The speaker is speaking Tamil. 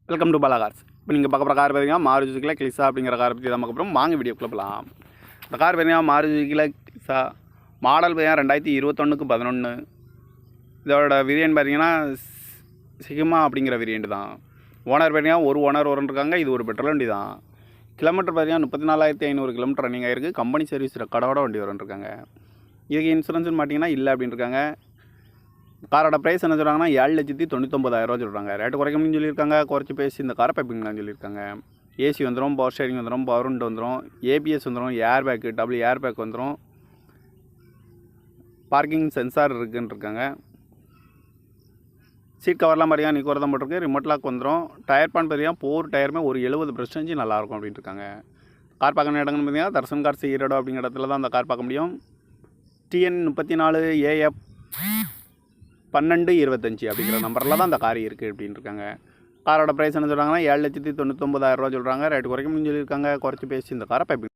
Welcome to Bala cars. இப்போ நீங்கள் பார்க்க போகிற கார் பார்த்தீங்கன்னா மாருதி சுசுகி கிளிஸா அப்படிங்கிற காரை பற்றி தான் பார்க்க போகிறோம். வாங்க வீடியோக்குள்ளே போகலாம். இந்த கார் பார்த்தீங்கன்னா மாருதி சுசுகி கிளிஸா மாடல் பார்த்தீங்கன்னா 2021-11. இதோட வேரியன்ட் பார்த்தீங்கன்னா சிக்மா அப்படிங்கிற வேரியன்ட் தான். ஓனர் பார்த்தீங்கன்னா ஒரு ஓனர் இருக்காங்க. இது ஒரு பெட்ரோல் வண்டி தான். கிலோமீட்டர் பார்த்தீங்கன்னா 34,500 கிலோமீட்டர் ரன்னிங் ஆகிருக்கு. கம்பெனி சர்வீஸ் ரெக்கார்டோட வண்டி இருக்காங்க. இதுக்கு இன்சூரன்ஸ்னு பார்த்தீங்கன்னா இல்லை அப்படின்னு இருக்காங்க. காரோட ப்ரைஸ் என்ன சொல்கிறாங்கன்னா 7,99,000 சொல்கிறாங்க. ரேட்டு குறைக்கணும்னு சொல்லியிருக்காங்க. குறைச்சி பேசி இந்த காரை பைப்பிங்களான்னு சொல்லியிருக்காங்க. ஏசி வந்துடும், பவர் ஸ்டேரிங் வந்துடும், பவர் விண்டோ வந்துடும், ஏபிஎஸ் வந்துடும், air bag double air bag வந்துடும், பார்க்கிங் சென்சார் இருக்குன்னு இருக்காங்க. சீட் கவர்லாம் பார்த்தீங்கன்னா நிற்க தான் போட்டிருக்கு. ரிமோட் லாக் வந்துடும். டயர் பான் பார்த்தீங்கன்னா 4 டயருமே ஒரு 70% நல்லாயிருக்கும் அப்படின்ட்டு இருக்காங்க. கார் பார்க்கணும் இடங்கள்னு பார்த்தீங்கன்னா தர்சன் கார்ஸ் ஈரோடு அப்படிங்கிற இடத்துல தான் அந்த கார் பார்க்க முடியும். TN 34 AF 1225 அப்படிங்கிற நம்பரில் தான் அந்த கார் இருக்குது அப்படின்னு இருக்காங்க. காரோட ப்ரைஸ் என்ன சொல்கிறாங்கன்னா 7,99,000 சொல்கிறாங்க. ரேட்டு குறைக்கணும்னு சொல்லியிருக்காங்க. குறைச்சி பேசி இந்த காரை பைப்பிங்